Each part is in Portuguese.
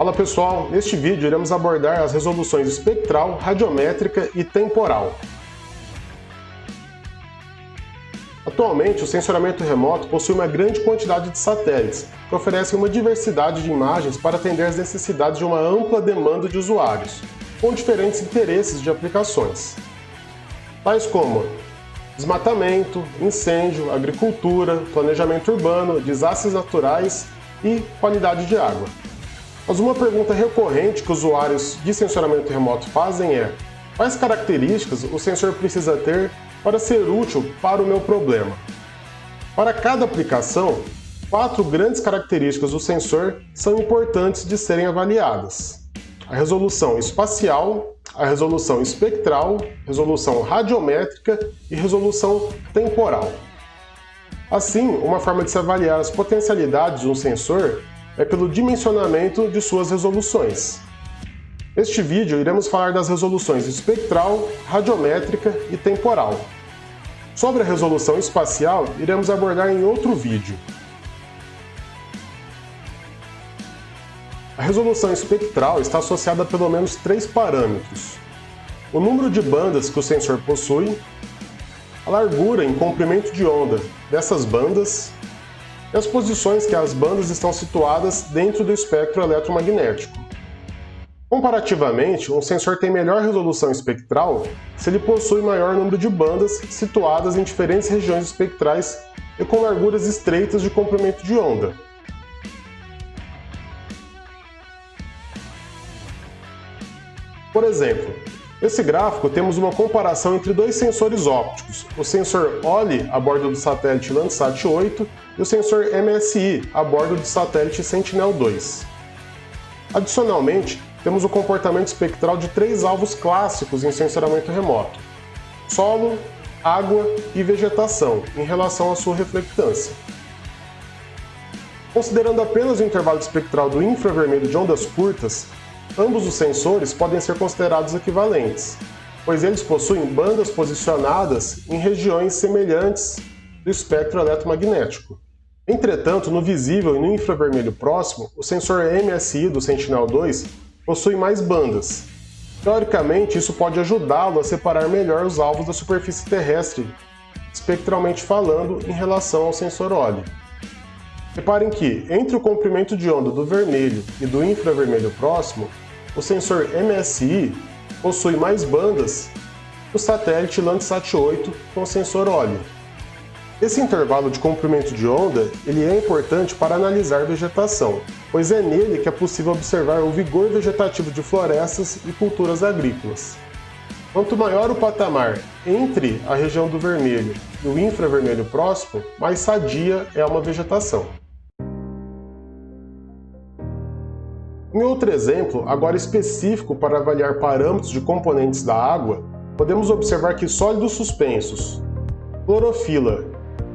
Fala pessoal, neste vídeo iremos abordar as resoluções espectral, radiométrica e temporal. Atualmente, o sensoramento remoto possui uma grande quantidade de satélites, que oferecem uma diversidade de imagens para atender às necessidades de uma ampla demanda de usuários, com diferentes interesses de aplicações, tais como desmatamento, incêndio, agricultura, planejamento urbano, desastres naturais e qualidade de água. Mas uma pergunta recorrente que usuários de sensoramento remoto fazem é: quais características o sensor precisa ter para ser útil para o meu problema? Para cada aplicação, 4 grandes características do sensor são importantes de serem avaliadas: a resolução espacial, a resolução espectral, resolução radiométrica e resolução temporal. Assim, uma forma de se avaliar as potencialidades de um sensor é pelo dimensionamento de suas resoluções. Neste vídeo, iremos falar das resoluções espectral, radiométrica e temporal. Sobre a resolução espacial, iremos abordar em outro vídeo. A resolução espectral está associada a pelo menos 3 parâmetros: o número de bandas que o sensor possui, a largura em comprimento de onda dessas bandas e as posições que as bandas estão situadas dentro do espectro eletromagnético. Comparativamente, um sensor tem melhor resolução espectral se ele possui maior número de bandas situadas em diferentes regiões espectrais e com larguras estreitas de comprimento de onda. Por exemplo, nesse gráfico temos uma comparação entre 2 sensores ópticos, o sensor OLE a bordo do satélite Landsat 8 e o sensor MSI a bordo do satélite Sentinel-2. Adicionalmente, temos o comportamento espectral de 3 alvos clássicos em sensoramento remoto: solo, água e vegetação, em relação à sua reflectância. Considerando apenas o intervalo espectral do infravermelho de ondas curtas, ambos os sensores podem ser considerados equivalentes, pois eles possuem bandas posicionadas em regiões semelhantes do espectro eletromagnético. Entretanto, no visível e no infravermelho próximo, o sensor MSI do Sentinel-2 possui mais bandas. Teoricamente, isso pode ajudá-lo a separar melhor os alvos da superfície terrestre, espectralmente falando, em relação ao sensor OLE. Reparem que, entre o comprimento de onda do vermelho e do infravermelho próximo, o sensor MSI possui mais bandas que o satélite Landsat 8 com o sensor OLE. Esse intervalo de comprimento de onda ele é importante para analisar vegetação, pois é nele que é possível observar o vigor vegetativo de florestas e culturas agrícolas. Quanto maior o patamar entre a região do vermelho e o infravermelho próximo, mais sadia é uma vegetação. Em outro exemplo, agora específico para avaliar parâmetros de componentes da água, podemos observar que sólidos suspensos, clorofila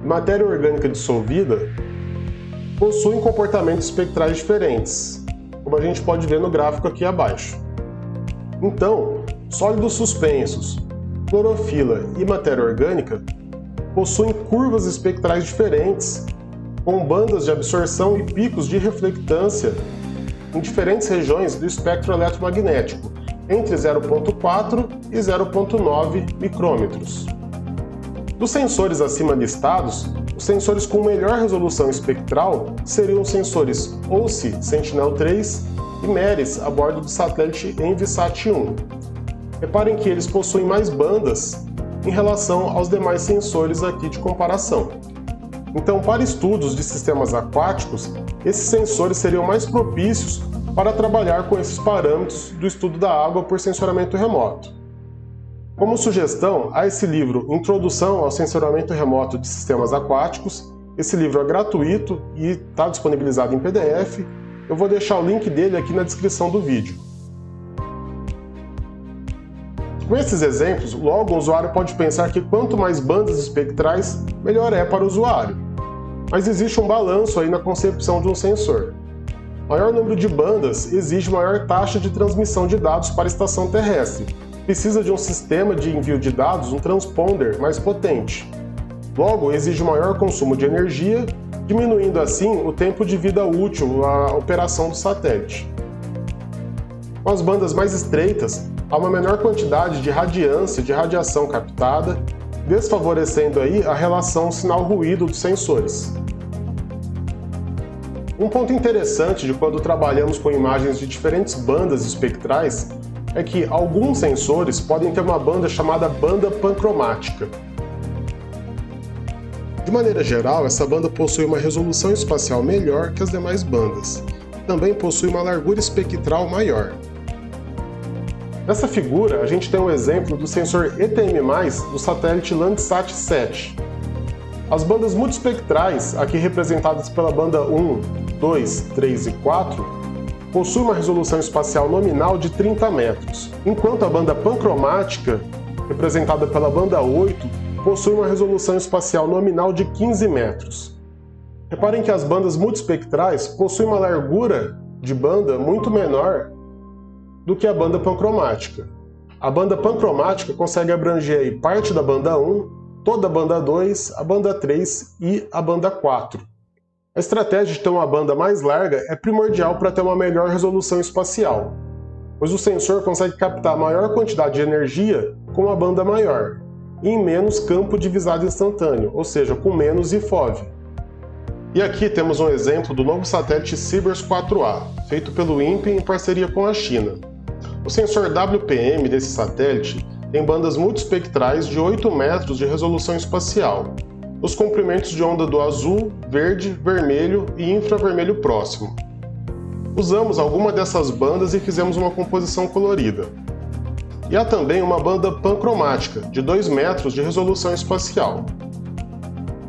e matéria orgânica dissolvida possuem comportamentos espectrais diferentes, como a gente pode ver no gráfico aqui abaixo. Então, sólidos suspensos, clorofila e matéria orgânica possuem curvas espectrais diferentes, com bandas de absorção e picos de reflectância em diferentes regiões do espectro eletromagnético, entre 0,4 e 0,9 micrômetros. Dos sensores acima listados, os sensores com melhor resolução espectral seriam os sensores OLSE Sentinel-3 e MERES a bordo do satélite Envisat 1. Reparem que eles possuem mais bandas em relação aos demais sensores aqui de comparação. Então, para estudos de sistemas aquáticos, esses sensores seriam mais propícios para trabalhar com esses parâmetros do estudo da água por sensoramento remoto. Como sugestão, há esse livro Introdução ao Sensoramento Remoto de Sistemas Aquáticos. Esse livro é gratuito e está disponibilizado em PDF. Eu vou deixar o link dele aqui na descrição do vídeo. Com esses exemplos, logo o usuário pode pensar que quanto mais bandas espectrais, melhor é para o usuário. Mas existe um balanço aí na concepção de um sensor. Maior número de bandas exige maior taxa de transmissão de dados para a estação terrestre. Precisa de um sistema de envio de dados, um transponder mais potente. Logo, exige maior consumo de energia, diminuindo assim o tempo de vida útil à operação do satélite. Com as bandas mais estreitas, há uma menor quantidade de radiância de radiação captada, desfavorecendo aí a relação sinal-ruído dos sensores. Um ponto interessante de quando trabalhamos com imagens de diferentes bandas espectrais é que alguns sensores podem ter uma banda chamada banda pancromática. De maneira geral, essa banda possui uma resolução espacial melhor que as demais bandas. Também possui uma largura espectral maior. Nessa figura, a gente tem um exemplo do sensor ETM+, do satélite Landsat 7. As bandas multiespectrais, aqui representadas pela banda 1, 2, 3 e 4, possuem uma resolução espacial nominal de 30 metros, enquanto a banda pancromática, representada pela banda 8, possui uma resolução espacial nominal de 15 metros. Reparem que as bandas multiespectrais possuem uma largura de banda muito menor do que a banda pancromática. A banda pancromática consegue abranger aí parte da banda 1, toda a banda 2, a banda 3 e a banda 4. A estratégia de ter uma banda mais larga é primordial para ter uma melhor resolução espacial, pois o sensor consegue captar maior quantidade de energia com uma banda maior, e em menos campo de visada instantâneo, ou seja, com menos IFOV. E aqui temos um exemplo do novo satélite Sibers 4A, feito pelo INPE em parceria com a China. O sensor WPM desse satélite tem bandas multiespectrais de 8 metros de resolução espacial, os comprimentos de onda do azul, verde, vermelho e infravermelho próximo. Usamos alguma dessas bandas e fizemos uma composição colorida. E há também uma banda pancromática, de 2 metros de resolução espacial.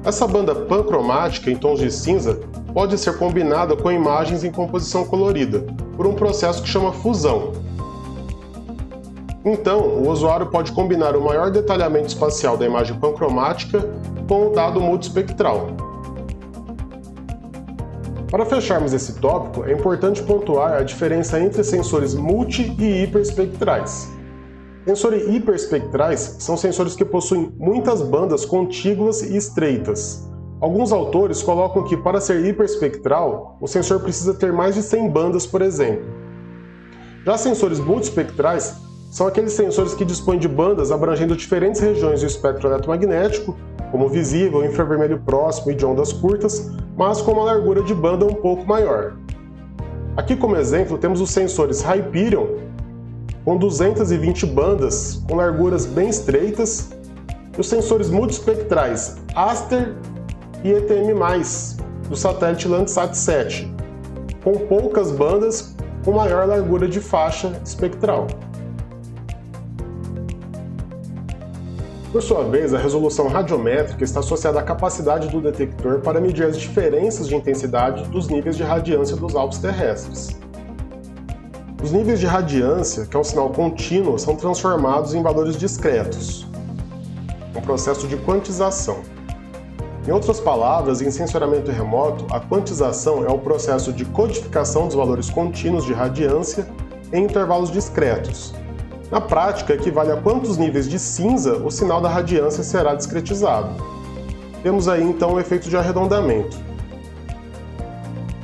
Essa banda pancromática em tons de cinza pode ser combinada com imagens em composição colorida, por um processo que chama fusão. Então, o usuário pode combinar o maior detalhamento espacial da imagem pancromática com o dado multiespectral. Para fecharmos esse tópico, é importante pontuar a diferença entre sensores multi e hiperespectrais. Sensores hiperespectrais são sensores que possuem muitas bandas contíguas e estreitas. Alguns autores colocam que, para ser hiperespectral, o sensor precisa ter mais de 100 bandas, por exemplo. Já sensores multiespectrais são aqueles sensores que dispõem de bandas abrangendo diferentes regiões do espectro eletromagnético, como visível, infravermelho próximo e de ondas curtas, mas com uma largura de banda um pouco maior. Aqui como exemplo temos os sensores Hyperion, com 220 bandas, com larguras bem estreitas, e os sensores multiespectrais Aster e ETM+, do satélite Landsat 7, com poucas bandas, com maior largura de faixa espectral. Por sua vez, a resolução radiométrica está associada à capacidade do detector para medir as diferenças de intensidade dos níveis de radiância dos alvos terrestres. Os níveis de radiância, que é um sinal contínuo, são transformados em valores discretos, um processo de quantização. Em outras palavras, em sensoramento remoto, a quantização é o processo de codificação dos valores contínuos de radiância em intervalos discretos. Na prática, equivale a quantos níveis de cinza o sinal da radiância será discretizado. Temos aí então o efeito de arredondamento.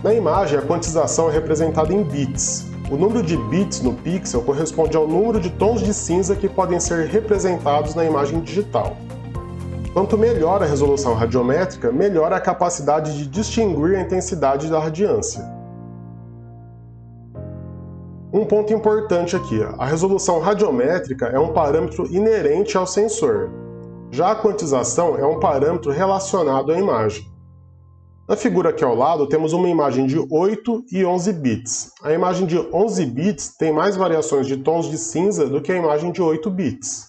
Na imagem, a quantização é representada em bits. O número de bits no pixel corresponde ao número de tons de cinza que podem ser representados na imagem digital. Quanto melhor a resolução radiométrica, melhor a capacidade de distinguir a intensidade da radiância. Um ponto importante aqui, a resolução radiométrica é um parâmetro inerente ao sensor. Já a quantização é um parâmetro relacionado à imagem. Na figura aqui ao lado temos uma imagem de 8 e 11 bits. A imagem de 11 bits tem mais variações de tons de cinza do que a imagem de 8 bits.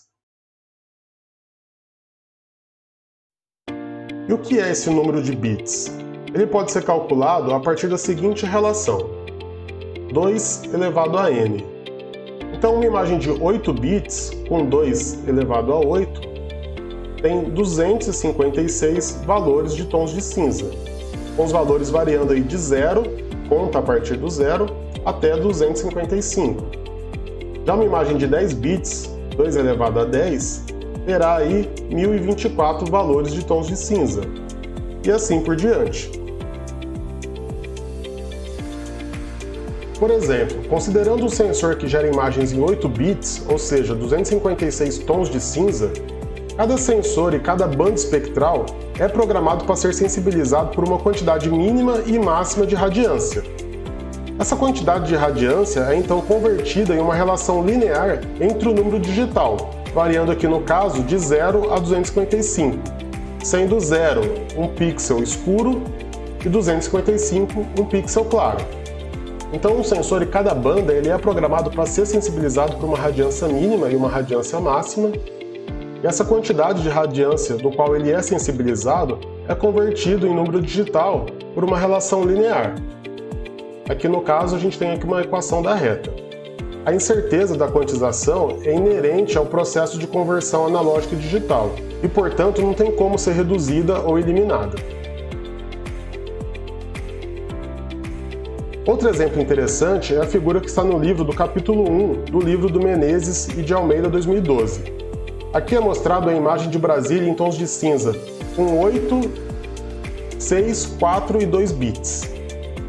E o que é esse número de bits? Ele pode ser calculado a partir da seguinte relação: 2 elevado a n. Então, uma imagem de 8 bits com 2 elevado a 8 tem 256 valores de tons de cinza, com os valores variando aí de 0, conta a partir do 0, até 255. Já uma imagem de 10 bits, 2 elevado a 10, terá aí 1024 valores de tons de cinza, e assim por diante. Por exemplo, considerando um sensor que gera imagens em 8 bits, ou seja, 256 tons de cinza, cada sensor e cada banda espectral é programado para ser sensibilizado por uma quantidade mínima e máxima de radiância. Essa quantidade de radiância é então convertida em uma relação linear entre o número digital, variando aqui no caso de 0 a 255, sendo 0 um pixel escuro e 255 um pixel claro. Então um sensor e cada banda ele é programado para ser sensibilizado por uma radiância mínima e uma radiância máxima, e essa quantidade de radiância do qual ele é sensibilizado é convertido em número digital por uma relação linear. Aqui no caso a gente tem aqui uma equação da reta. A incerteza da quantização é inerente ao processo de conversão analógica e digital, e portanto não tem como ser reduzida ou eliminada. Outro exemplo interessante é a figura que está no livro do capítulo 1 do livro do Menezes e de Almeida 2012. Aqui é mostrado a imagem de Brasília em tons de cinza, com 8, 6, 4 e 2 bits.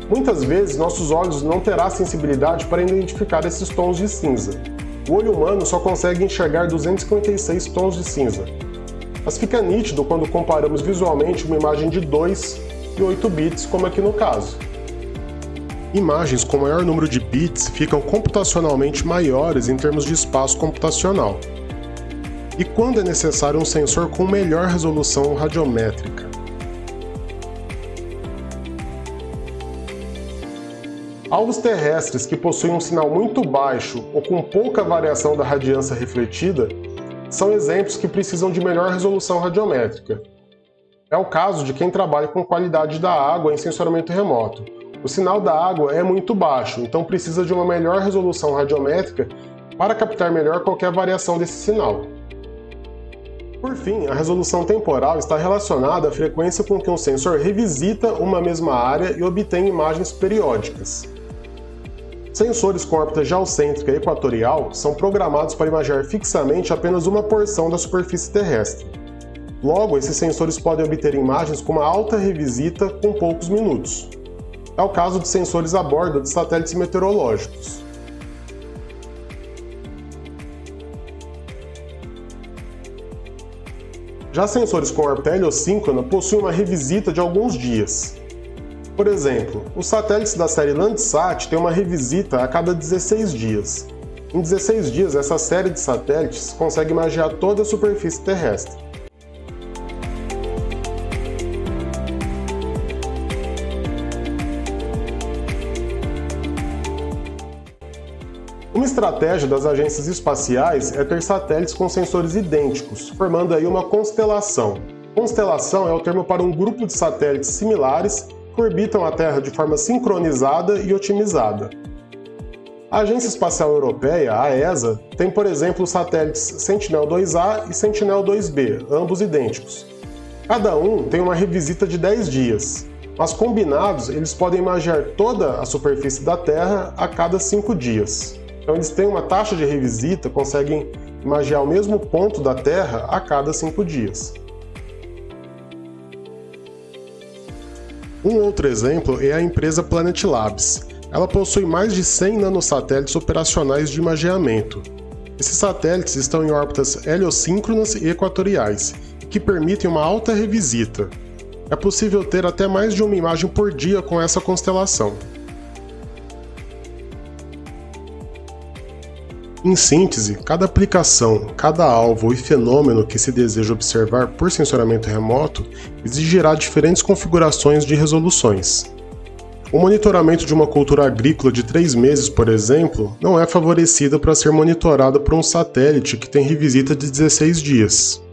Muitas vezes nossos olhos não terão sensibilidade para identificar esses tons de cinza. O olho humano só consegue enxergar 256 tons de cinza. Mas fica nítido quando comparamos visualmente uma imagem de 2 e 8 bits, como aqui no caso. Imagens com maior número de bits ficam computacionalmente maiores em termos de espaço computacional. E quando é necessário um sensor com melhor resolução radiométrica? Alvos terrestres que possuem um sinal muito baixo ou com pouca variação da radiância refletida são exemplos que precisam de melhor resolução radiométrica. É o caso de quem trabalha com qualidade da água em sensoramento remoto. O sinal da água é muito baixo, então precisa de uma melhor resolução radiométrica para captar melhor qualquer variação desse sinal. Por fim, a resolução temporal está relacionada à frequência com que um sensor revisita uma mesma área e obtém imagens periódicas. Sensores com órbita geocêntrica equatorial são programados para imaginar fixamente apenas uma porção da superfície terrestre. Logo, esses sensores podem obter imagens com uma alta revisita com poucos minutos. É o caso de sensores a bordo de satélites meteorológicos. Já sensores com órbita heliosíncrona possuem uma revisita de alguns dias. Por exemplo, os satélites da série Landsat têm uma revisita a cada 16 dias. Em 16 dias, essa série de satélites consegue imaginar toda a superfície terrestre. Uma estratégia das agências espaciais é ter satélites com sensores idênticos, formando aí uma constelação. Constelação é o termo para um grupo de satélites similares que orbitam a Terra de forma sincronizada e otimizada. A Agência Espacial Europeia, a ESA, tem, por exemplo, os satélites Sentinel-2A e Sentinel-2B, ambos idênticos. Cada um tem uma revisita de 10 dias, mas combinados eles podem imaginar toda a superfície da Terra a cada 5 dias. Então eles têm uma taxa de revisita, conseguem imaginar o mesmo ponto da Terra a cada 5 dias. Um outro exemplo é a empresa Planet Labs. Ela possui mais de 100 nanosatélites operacionais de imageamento. Esses satélites estão em órbitas heliosíncronas e equatoriais, que permitem uma alta revisita. É possível ter até mais de uma imagem por dia com essa constelação. Em síntese, cada aplicação, cada alvo e fenômeno que se deseja observar por sensoramento remoto exigirá diferentes configurações de resoluções. O monitoramento de uma cultura agrícola de 3 meses, por exemplo, não é favorecida para ser monitorada por um satélite que tem revisita de 16 dias.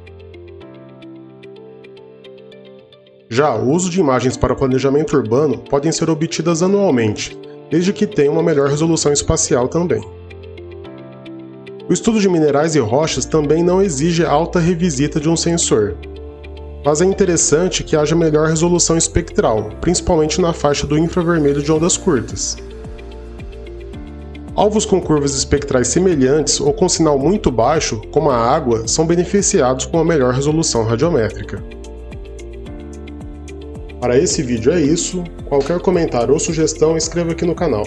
Já o uso de imagens para planejamento urbano podem ser obtidas anualmente, desde que tenham uma melhor resolução espacial também. O estudo de minerais e rochas também não exige alta revisita de um sensor, mas é interessante que haja melhor resolução espectral, principalmente na faixa do infravermelho de ondas curtas. Alvos com curvas espectrais semelhantes ou com sinal muito baixo, como a água, são beneficiados com a melhor resolução radiométrica. Para esse vídeo é isso. Qualquer comentário ou sugestão, escreva aqui no canal.